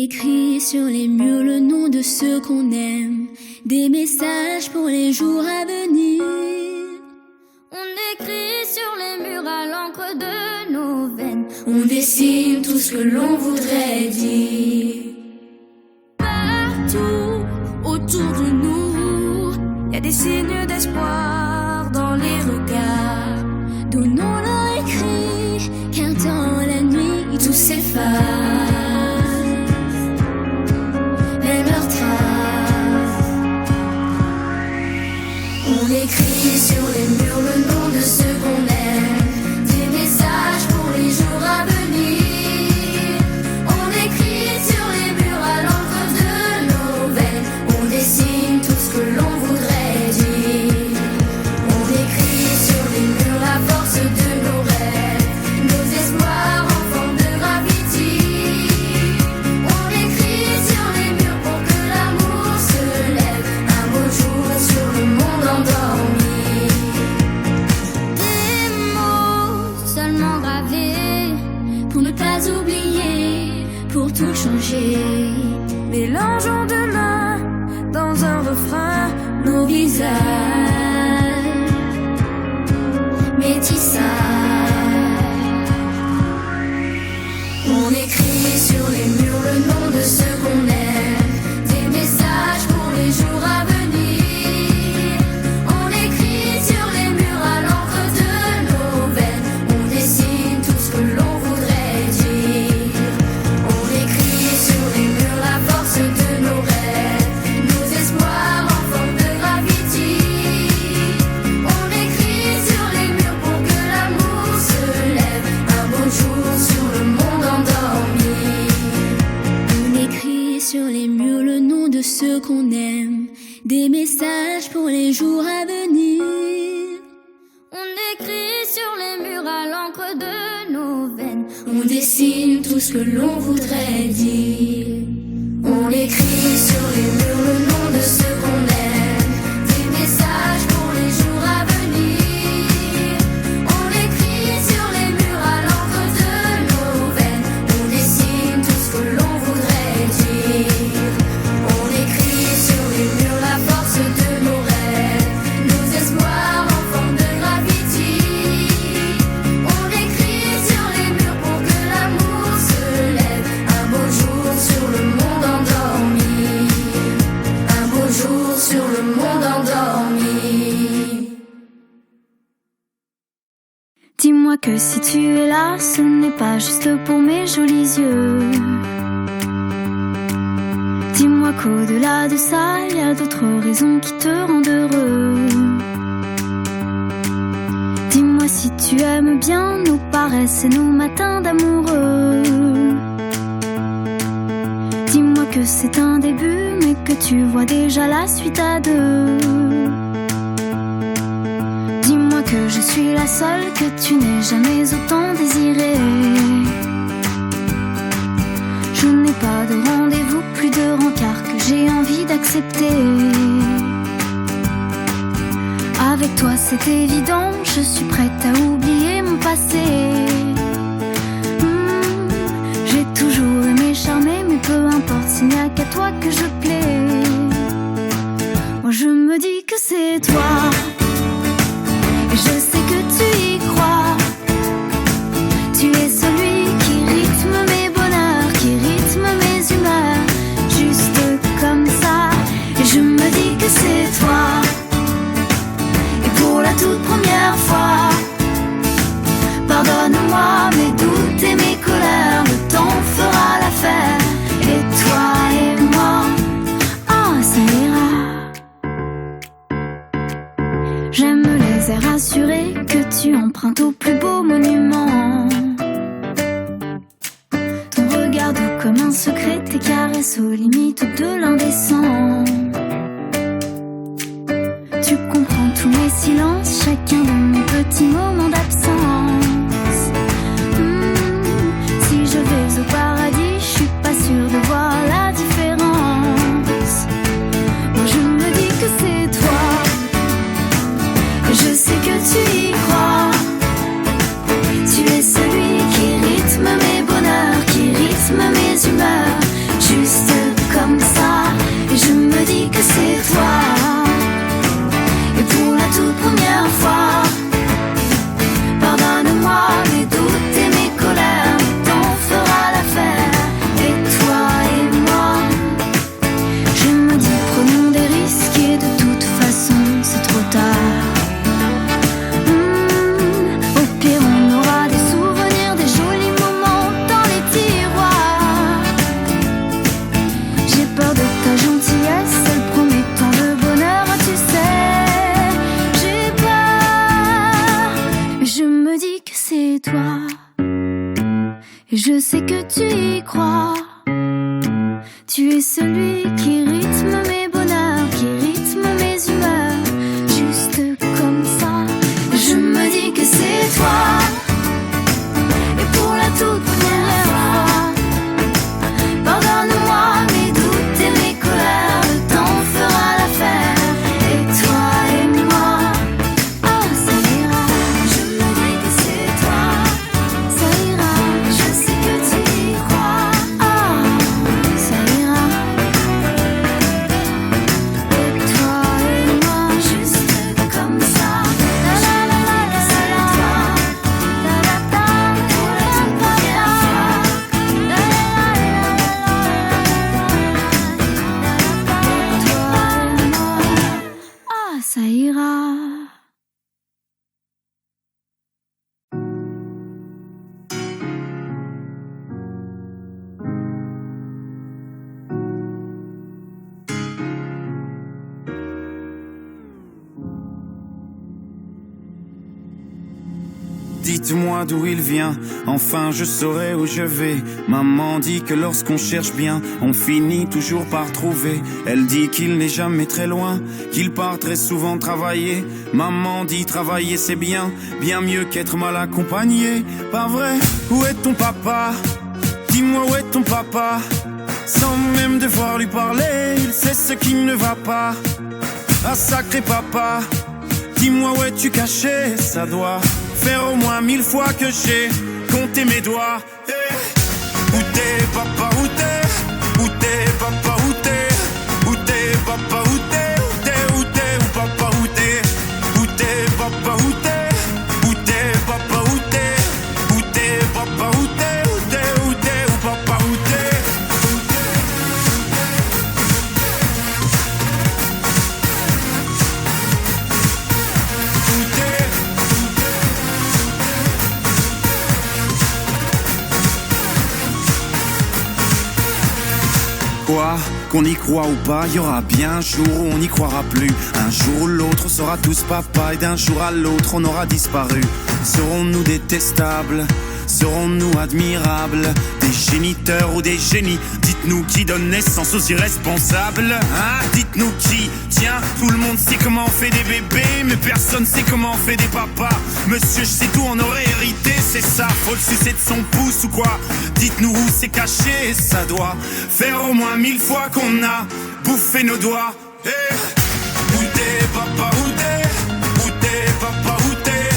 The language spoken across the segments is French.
écrit sur les murs le nom de ceux qu'on aime, des messages pour les jours à venir. On écrit sur les murs à l'encre de nos veines, on dessine tout ce que l'on voudrait dire. Partout autour de nous, y a des signes d'espoir dans les regards. Donnons-leur écrit, car dans la nuit tout s'efface. Même leurs traces. On écrit sur les murs le nom de ceux qu'on aime, des messages pour les jours à venir. On écrit sur les murs à l'encre de nos veines, on dessine tout ce que l'on voudrait dire. On écrit sur les murs la force de nos rêves, nos espoirs en forme de gravity. On écrit sur les murs pour que l'amour se lève un beau jour sur le monde endormi. Des mots seulement gravés Pour ne pas oublier, pour tout changer. mélangeons demain dans un refrain Nos visages métissage. On écrit sur les murs le nom de ceux qu'on aime, des messages pour les jours à venir. On écrit sur les murs à l'encre de nos veines, on dessine tout ce que l'on voudrait dire. On écrit sur les murs la force de nos rêves, nos espoirs en forme de gravity. On écrit sur les murs pour que l'amour se lève un beau jour sur le monde endormi. On écrit sur les murs le nom de ceux qu'on aime, des messages pour les jours à venir. On écrit sur les murs à l'encre de nos veines, On dessine tout ce que l'on voudrait dire. On écrit sur les murs le nom de ceux qu'on aime, des messages pour les jours à venir. On écrit sur les murs à l'encre de nos veines, on dessine tout ce que l'on voudrait dire. On écrit sur les murs la force de nos rêves, nos espoirs en forme de gravity. On écrit sur les murs pour que l'amour se lève un beau jour sur le monde endormi. Un beau jour sur le monde endormi. Dis-moi que si tu es là, ce n'est pas juste pour mes jolis yeux. Dis-moi qu'au-delà de ça, il y a d'autres raisons qui te rendent heureux. Dis-moi si tu aimes bien nos paresses et nos matins d'amoureux. Dis-moi que c'est un début, mais que tu vois déjà la suite à deux. Dis-moi que je suis la seule que tu n'aies jamais autant désirée. Je n'ai pas de rendez-vous, plus de rencard que j'ai envie d'accepter. Avec toi c'est évident, je suis prête à oublier mon passé. J'ai toujours aimé charmer, mais peu importe, s'il n'y a qu'à toi que je plais. Moi je me dis que c'est toi, et je sais que tu y crois. Tu es celui qui rythme mes bonheurs, qui rythme mes humeurs, juste comme ça. Et je me dis que c'est toi. Et pour la toute première fois, pardonne-moi mes doutes et mes colères, le temps fera l'affaire. Et toi et moi, oh ça ira. J'aime les airs assurés que tu empruntes au plus beau monument. Ton regard doux comme un secret, tes caresses aux limites de l'indécent. Tu comprends tous mes silences, chacun de mes petits moments d'absence. Si je vais au paradis, je suis pas sûre de voir la différence. Moi je me dis que c'est toi, et je sais que tu y crois. Tu es celui qui rythme mes bonheurs, qui rythme mes humeurs, tu y crois. Tu es celui qui rythme mes bonheurs, qui rythme mes humeurs, juste comme ça. Je me dis que c'est toi. Et pour la toute première fois, pardonne-moi mes doutes et mes colères, le temps fera l'affaire. Et toi et moi, oh ça ira. Je me dis que c'est toi, ça ira. Je sais que tu y crois, oh ça ira. Et toi et moi, juste comme ça. La la la la la c'est toi. La la la pour la toute première fois. La la la la la la. Et toi et moi, ah ça ira. Dites-moi d'où il vient, enfin je saurai où je vais. Maman dit que lorsqu'on cherche bien, on finit toujours par trouver. Elle dit qu'il n'est jamais très loin, qu'il part très souvent travailler. Maman dit travailler c'est bien, bien mieux qu'être mal accompagné. Pas vrai? Où est ton papa? Dis-moi où est ton papa? Sans même devoir lui parler, il sait ce qui ne va pas. Ah sacré papa, dis-moi où es-tu caché? Ça doit faire au moins 1000 fois que j'ai compté mes doigts. Hey. Où t'es papa, où t'es? Où t'es papa, où t'es? Où t'es papa, où t'es? Où t'es, où t'es, où papa, où t'es? Où t'es papa, où t'es? Où t'es papa, où t'es? Où t'es papa, où t'es? Où t'es, où t'es, où papa, où t'es? Quoi? Qu'on y croit ou pas, y aura bien un jour où on n'y croira plus. Un jour ou l'autre on sera tous papa, et d'un jour à l'autre on aura disparu. Serons-nous détestables? Serons-nous admirables? Des géniteurs ou des génies? Dites-nous qui donne naissance aux irresponsables, hein? Dites-nous qui? Tiens, tout le monde sait comment on fait des bébés, mais personne sait comment on fait des papas. Monsieur, je sais tout, on aurait hérité, c'est ça. Faut le sucer de son pouce ou quoi? Dites-nous où c'est caché, ça doit faire au moins 1000 fois qu'on a bouffé nos doigts. Hey. Où t'es papa, où t'es? Où t'es papa, où t'es?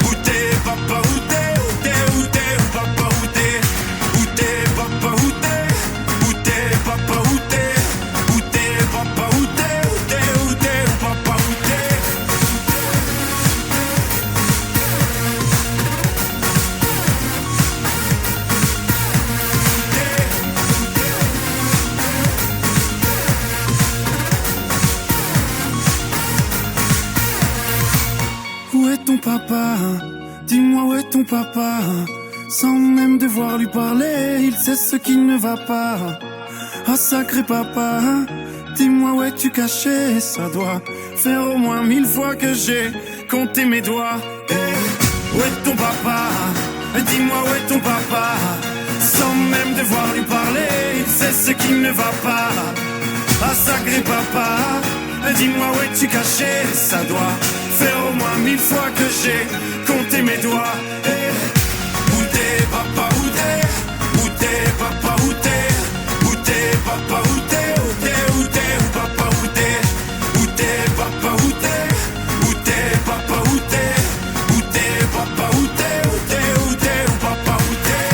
Où t'es papa, où t'es? Où t'es, où t'es, où papa, où t'es? Où t'es papa, où t'es? Où t'es papa, où t'es? Où t'es papa, où t'es? Où t'es, où t'es, où papa, où t'es? Où est ton papa? Dis-moi où est ton papa? Sans même devoir lui parler, il sait ce qui ne va pas. Ah sacré papa, dis-moi où es-tu caché? Ça doit faire au moins 1000 fois que j'ai compté mes doigts. Hey, où est ton papa? Dis-moi où est ton papa? Sans même devoir lui parler, il sait ce qui ne va pas. Ah sacré papa, dis-moi où es-tu caché? Ça doit faire au moins 1000 fois que j'ai compté mes doigts. Hey. Où t'es papa, où t'es? Où t'es papa, où t'es? Où t'es papa, où t'es? Où t'es, où t'es, où papa, où t'es? Où t'es papa, où t'es? Où t'es papa, où t'es? Où t'es papa, où t'es? Où t'es, où t'es, où papa, où t'es?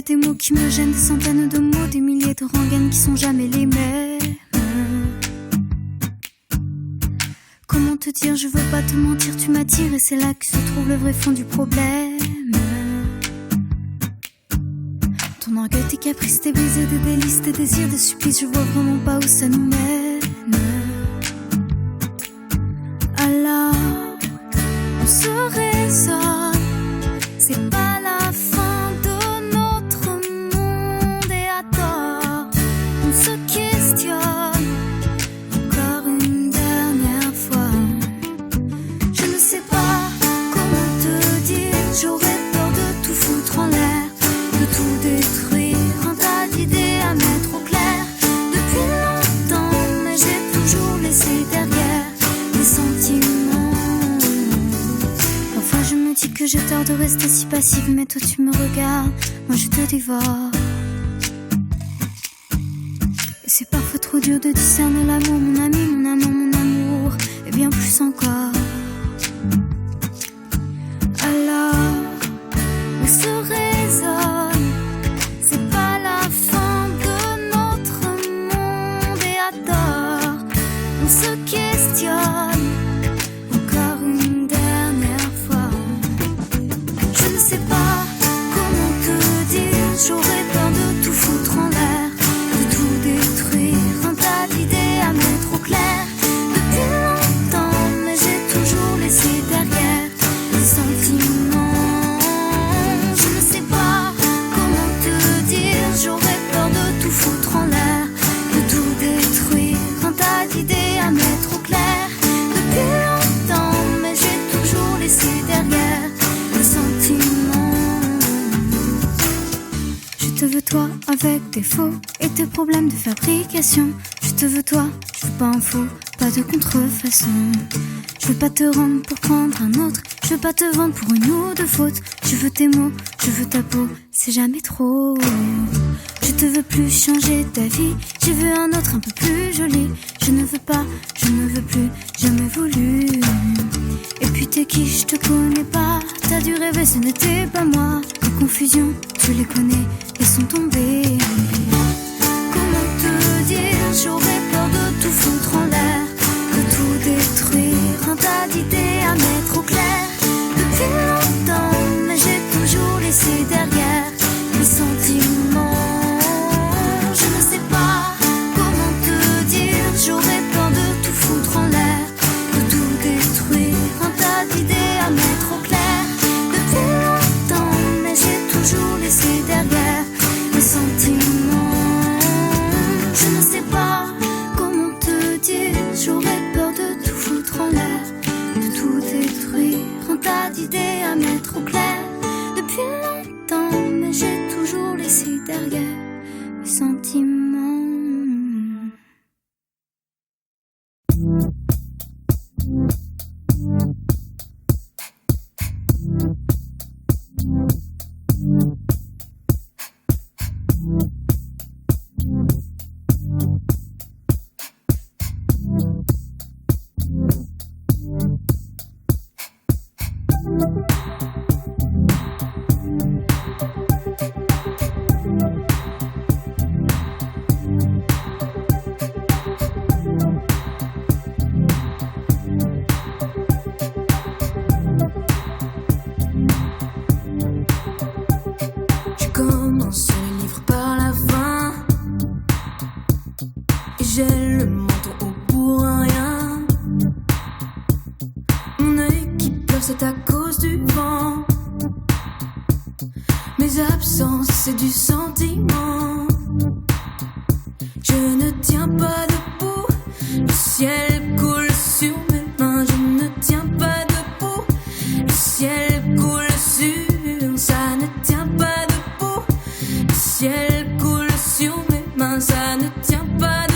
tes mots qui me gênent, des centaines de mots, des milliers de rengaines qui sont jamais les mêmes. Comment te dire, je veux pas te mentir, tu m'attires et c'est là que se trouve le vrai fond du problème. Ton orgueil, tes caprices, tes baisers, des délices, tes désirs, des supplices, je vois vraiment pas où ça nous mène. Alors, on se raisonne, c'est pas la fin de notre monde et à tort, on se questionne encore une dernière fois. Je ne sais pas comment te dire, j'aurais peur de tout foutre en l'air, de tout détruire, un tas d'idées à mettre au clair. Depuis longtemps, mais j'ai toujours laissé derrière des sentiments. Parfois je me dis que j'ai tort de rester si passive, mais toi tu me regardes, moi je te dévore. Et c'est parfois trop dur de discerner l'amour, mon ami, mon amant, mon amour, et bien plus encore. Alors, on se raisonne, c'est pas la fin de notre monde et à tort, on se questionne encore une dernière fois. Je ne sais pas comment te dire, j'aurais peur de tout foutre en l'air, de tout détruire, un tas d'idées à mettre au clair. Depuis longtemps, mais j'ai toujours laissé derrière des sentiments. Je ne sais pas comment te dire, j'aurais peur de tout foutre en l'air, de tout détruire, un tas d'idées à mettre au clair. Depuis longtemps, mais j'ai toujours laissé derrière des sentiments. Je te veux toi avec tes faux et tes problèmes de fabrication. Je te veux toi, je veux pas un faux, pas de contrefaçon. Je veux pas te rendre pour prendre un autre, je veux pas te vendre pour une ou deux fautes. Je veux tes mots, je veux ta peau, c'est jamais trop. Je te veux plus changer ta vie, je veux un autre un peu plus joli. Je ne veux pas, je ne veux plus, jamais voulu. Et puis t'es qui, je te connais pas, t'as dû rêver, ce n'était pas moi. Les confusions, tu les connais, elles sont tombées. Comment te dire, j'aurais peur de tout foutre en l'air, de tout détruire, un tas d'idées à mettre au clair. Depuis longtemps, mais j'ai toujours laissé derrière mes sentiments. Je ne sais pas comment te dire, j'aurais peur de tout foutre en l'air, de tout détruire, un tas d'idées à mettre au clair. Depuis longtemps, mais j'ai toujours laissé derrière mes sentiments. Je ne sais pas comment te dire, j'aurais peur de tout foutre en l'air, de tout détruire, un tas d'idées à mettre au clair. Depuis longtemps, mais j'ai toujours laissé derrière mes sentiments. J'ai le menton haut pour rien. Mon œil qui pleure, c'est à cause du vent. Mes absences, c'est du sentiment. Je ne tiens pas debout, le ciel coule sur mes mains. Je ne tiens pas debout, le ciel coule sur. Ça ne tient pas debout, le ciel coule sur mes mains. Ça ne tient pas debout.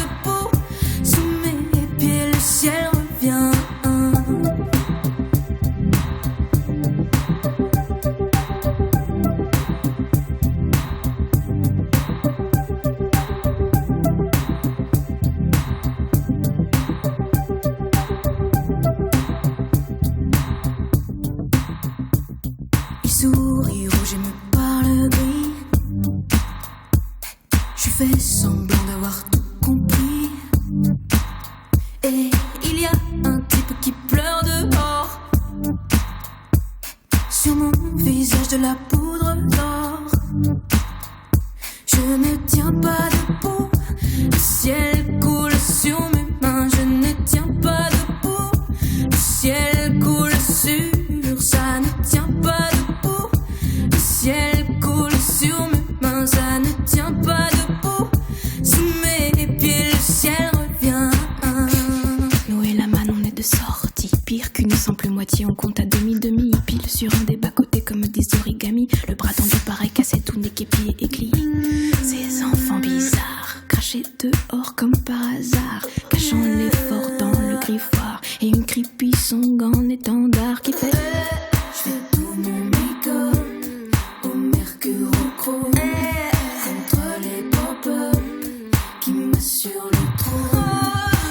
Ciel revient. Il sourit rouge et me parle gris. fait semblant d'avoir tout compris. Et il y a un type qui pleure dehors. Sur mon visage de la poudre d'or. Je ne tiens pas debout. Le ciel coule sur mes mains. Je ne tiens pas debout. Le ciel coule sur. Ça ne tient pas debout. Le ciel coule sur mes mains. Ça ne tient pas debout. Sous mes pieds le ciel revient. Nous et la manne on est de sortie. Pire qu'une simple moitié, on compte à demi-demi. Pile sur un des bas-côtés comme des origamis. Le bras tendu pareil cassé, tout n'est qu'épié et glié. Ces enfants bizarres, crachés dehors comme par hasard, cachant l'effort dans le griffoir. Et une creepy song en étendard qui fait Je fais tout mon make-up au mercurochrome contre les pop-up qui m'assurent le trône.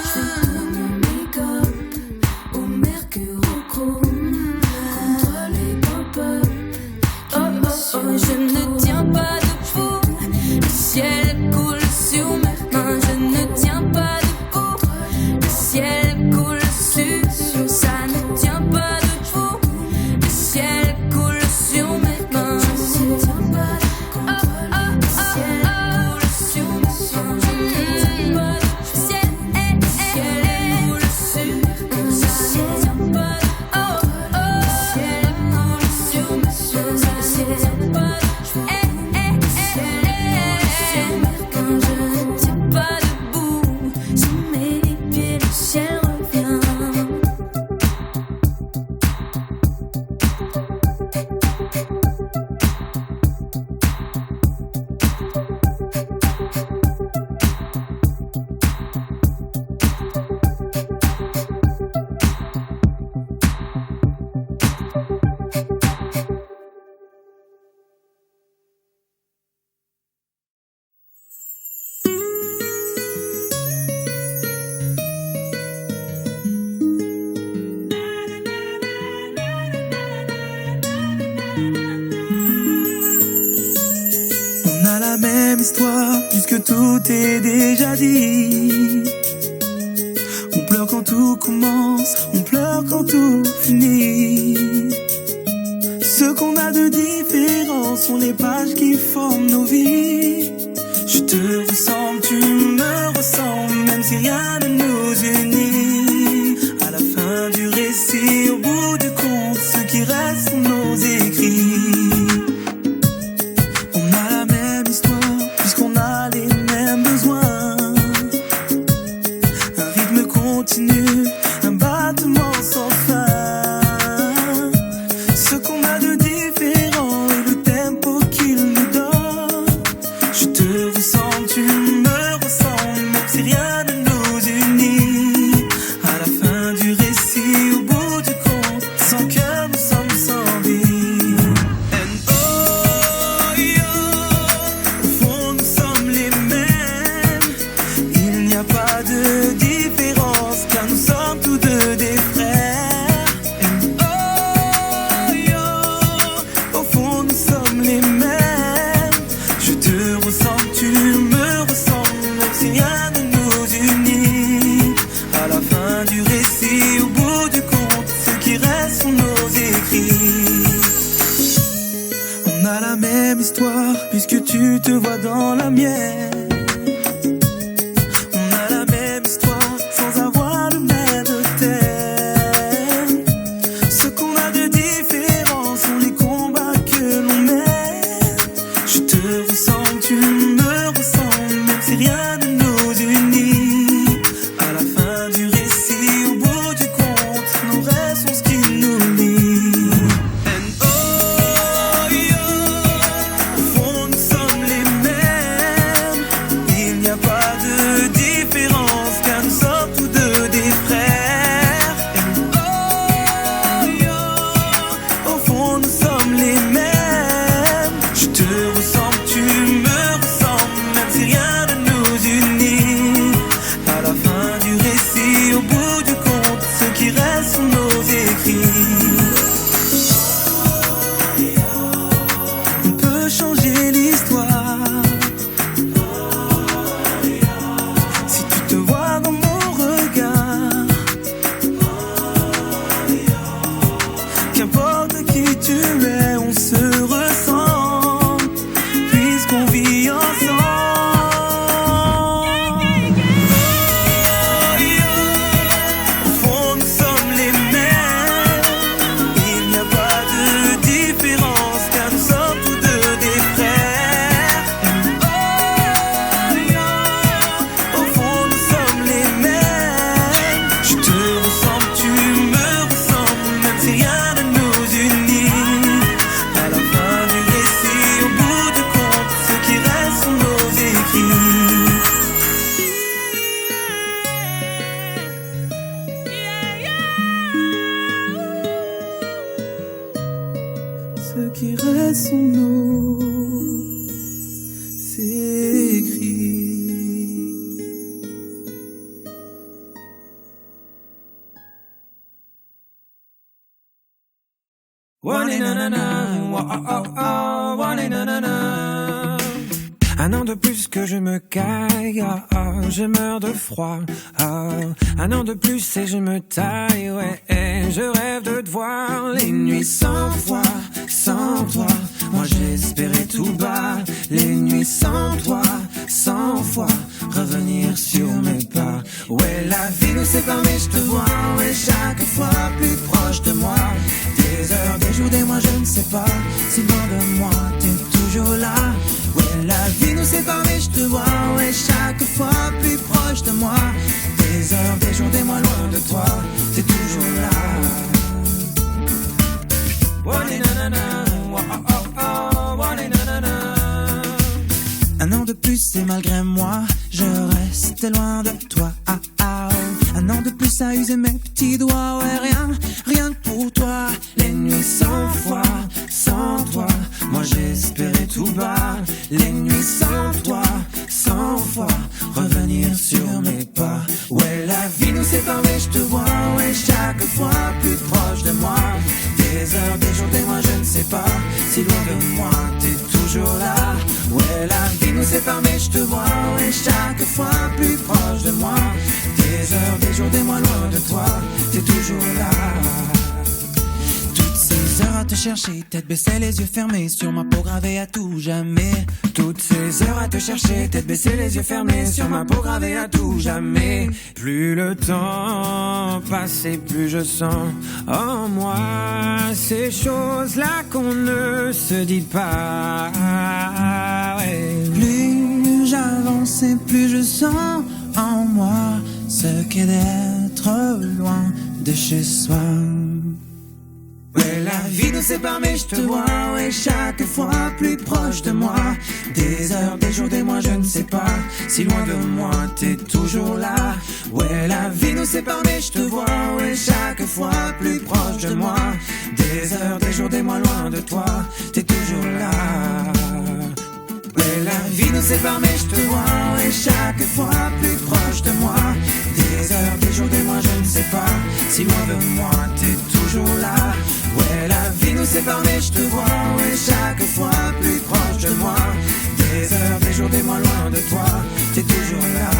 Je fais tout mon make-up au mercurochrome contre les pop-up qui m'assurent le trône. Je ne tiens pas debout. Le ciel coule sur mes mains. Je ne tiens pas debout. Le ciel coule sur. Ça ne tient pas debout. Le ciel coule sur mes mains. Je ne tiens pas debout. Le ciel coule sur mes mains. Je ne tiens pas debout. Le ciel coule sur mes mains. Je ne tiens pas debout. Le ciel coule sur mes mains. Je ne tiens pas debout. Sous mes pieds le ciel revient. On a la même histoire, puisque tout est déjà dit. On pleure quand tout commence, on pleure quand tout finit. Ce qu'on a de différent sont les pages qui forment nos vies. Je te ressemble, tu me ressembles, même si rien ne nous unit. À la fin du récit, au bout du compte, ce qui reste sont nos écrits. Un battement sans fin. Ce qu'on a de différent et le tempo qu'il nous donne. Je te ressemble, tu me ressembles, même si rien ne nous unit. À la fin du récit, au bout du compte, sans cœur nous sommes sans vie. And oh yo, au fond nous sommes les mêmes. Il n'y a pas de différence, car nous sommes tous deux des frères. And oh yo, au fond nous sommes les mêmes. Je te ressemble, tu me ressembles, même si rien ne nous unit. À la fin du récit, au bout du compte, ce qui reste sont nos écrits. On a la même histoire, puisque tu te vois dans la mienne. Rien ne nous unit. À la fin du récit, au bout du compte, nos rêves sont ce qui nous lie. And oh yo, au fond nous sommes les mêmes. son nom s'écrit. Un an de plus que je me caille, je meurs de froid. Un an de plus et je me taille, ouais. Je rêve de te voir les nuits sans toi, sans toi. Moi j'espérais tout bas, les nuits sans toi, 100 fois revenir sur mes pas. Ouais, la vie nous sépare mais je te vois, ouais, chaque fois plus proche de moi. Des heures, des jours, des mois, je ne sais pas si loin de moi t'es toujours là. Ouais, la vie nous sépare mais je te vois, ouais, chaque fois plus proche de moi. Des heures, des jours, des mois, loin de toi, t'es toujours là. Un an de plus et malgré moi, je reste loin de toi. Un an de plus à user mes petits doigts, ouais, rien que pour toi. Les nuits 100 fois, sans toi, moi j'espérais tout bas. Les nuits sans toi, 100 fois revenir sur mes pas. Ouais, la vie nous sépare mais je te vois, ouais, chaque fois plus proche de moi. Des heures, des jours, des mois, je ne sais pas si loin de moi t'es toujours là. Ouais, la vie nous sépare mais je te vois, ouais, chaque fois plus proche de moi. Des heures, des jours, des mois, loin de toi, t'es toujours là. Toutes ces heures à te chercher, tête baissée, les yeux fermés, sur ma peau gravée à tout jamais. Toutes ces heures à te chercher, tête baissée, les yeux fermés, sur ma peau gravée à tout jamais. Plus le temps passe et plus je sens en moi ces choses-là qu'on ne se dit pas. Ouais. Plus j'avance et plus je sens en moi ce qu'est d'être loin de chez soi. Ouais, la vie nous sépare mais je te vois, ouais, chaque fois plus proche de moi. Des heures, des jours, des mois, je ne sais pas si loin de moi t'es toujours là. Ouais, la vie nous sépare mais je te vois, ouais, chaque fois plus proche de moi. Des heures, des jours, des mois, loin de toi, t'es toujours là. Ouais, la vie nous sépare mais je te vois, ouais, chaque fois plus proche de moi. Des heures, des jours, des mois, je ne sais pas si loin de moi t'es toujours là. Ouais, la vie nous sépare mais je te vois, ouais, chaque fois plus proche de moi. Des heures, des jours, des mois, loin de toi, t'es toujours là.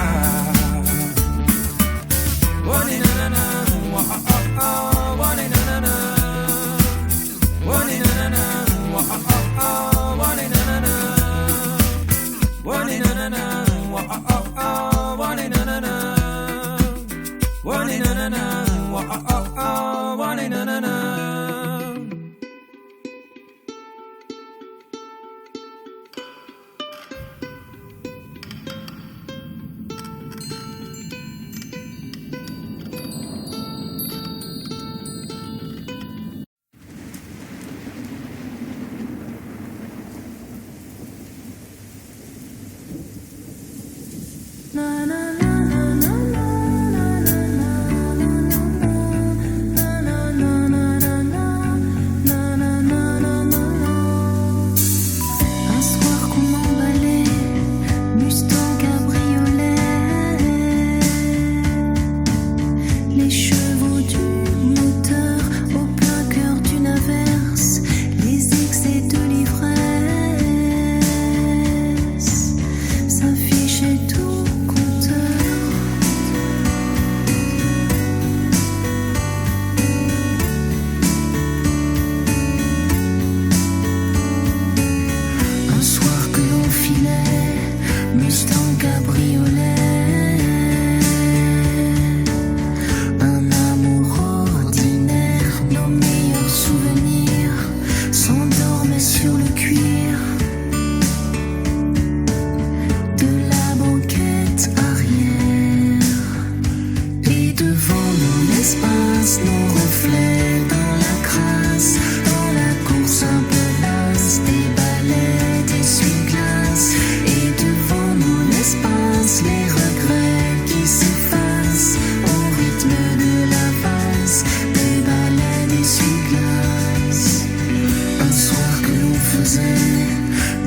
S'afficher tout compteur.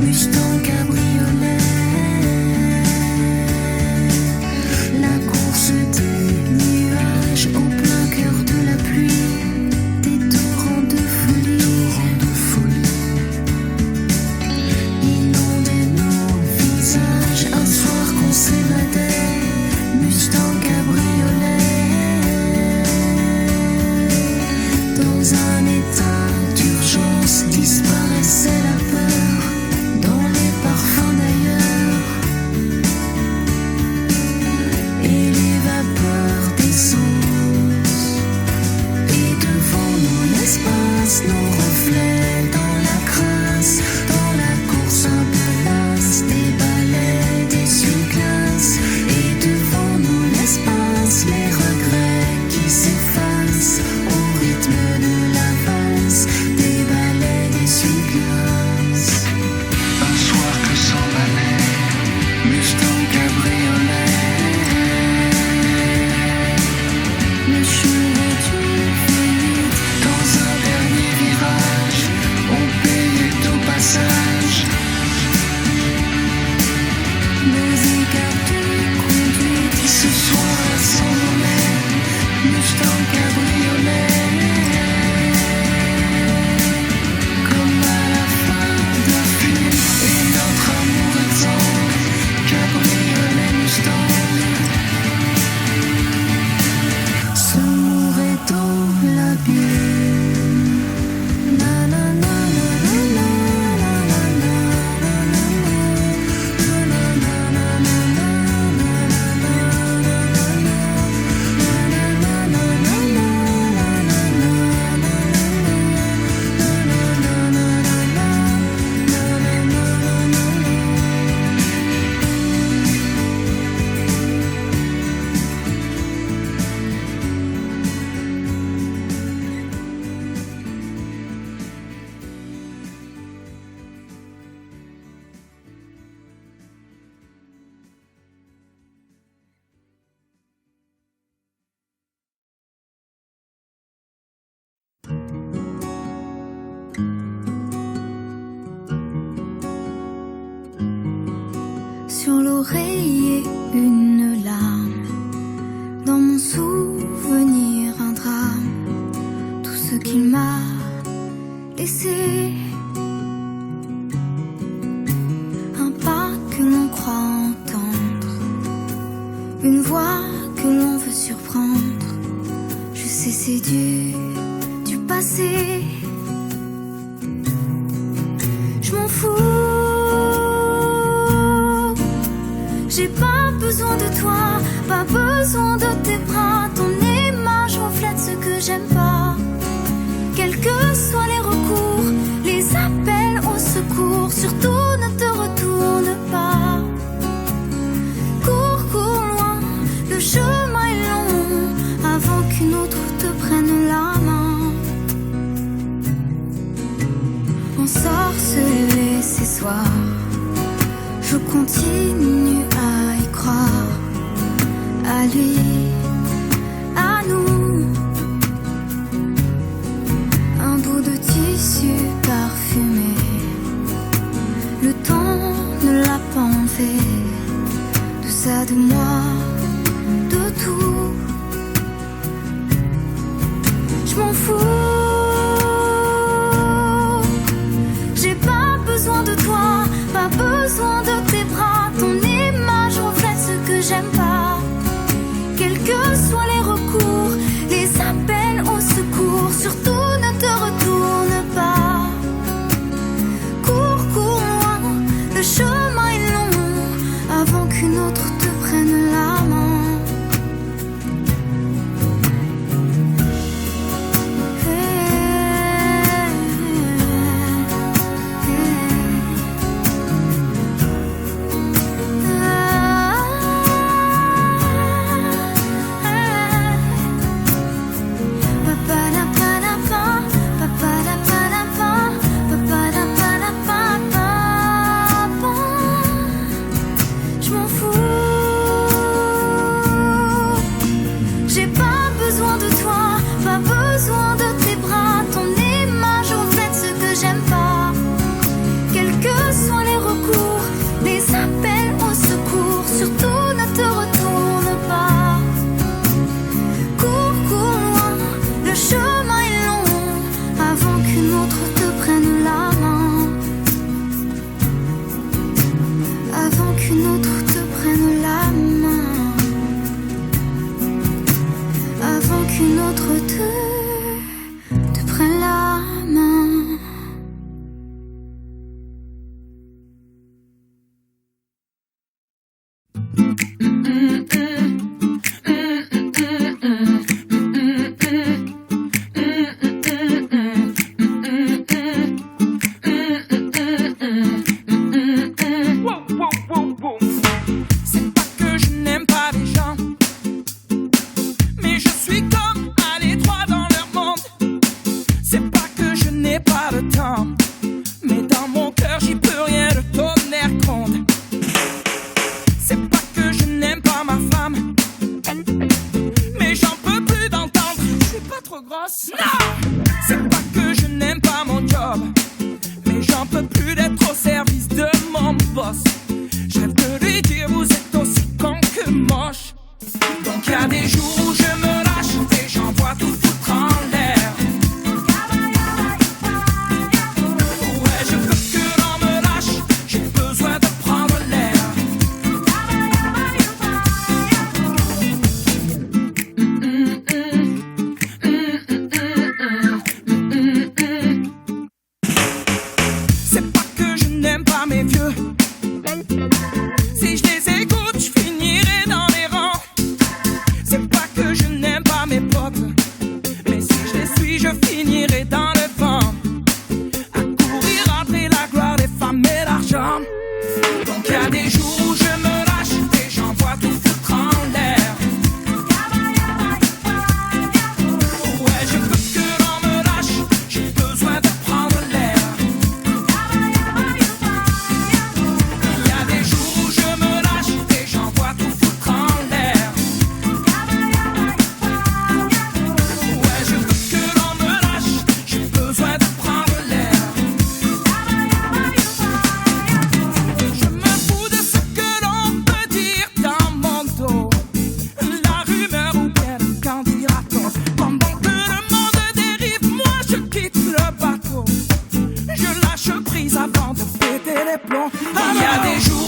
Mustang cabriolet. La course des nuages au plein cœur de la pluie, des torrents de folie, inondaient nos visages. Un soir qu'on s'évadait, Mustang cabriolet, dans un état d'urgence disparaissait la peur dans les parfums d'ailleurs, et les vapeurs d'essence, et devant nous l'espace, nos reflets dans la crasse, dans la course un peu lasse, des balais, des essuie-glaces, et devant nous l'espace, les regrets qui s'effacent au rythme de la valse, des balais, des essuie-glaces. Un soir que s'emballait Mustang cabriolet, les cheveux du vide dans un dernier virage, on payait au passage nos écarts de conduite. Ce soir s'envolait Mustang cabriolet, comme à la fin d'un film, et notre amour étant cabriolet Mustang se mourait dans l'abîme. Na na na na na na na na Sur l'oreiller une larme, dans mon souvenir un drame, tout ce qu'il m'a laissé. Un pas que l'on croit entendre, une voix que l'on veut surprendre. Je sais c'est du passé. Je m'en fous. J'ai pas besoin de toi, pas besoin de tes bras. Ton image reflète ce que j'aime pas. Quels que soient les recours, les appels au secours, surtout ne te retourne pas. Cours, cours loin, le chemin est long, avant qu'une autre te prenne la main. Ensorcelé ces soirs, je continue à y croire, à lui, à nous. Un bout de tissu parfumé, le temps ne l'a pas enlevé. De ça, de moi, de tout. Je m'en fous. J'ai pas besoin de toi, pas besoin de tes bras. Ton image reflète ce que j'aime pas. Quels que soient les recours, les appels au secours, surtout ne te retourne pas. Cours, cours loin, le chemin est long, avant qu'une autre te prenne la main. avant de péter les plombs. Il y a des jours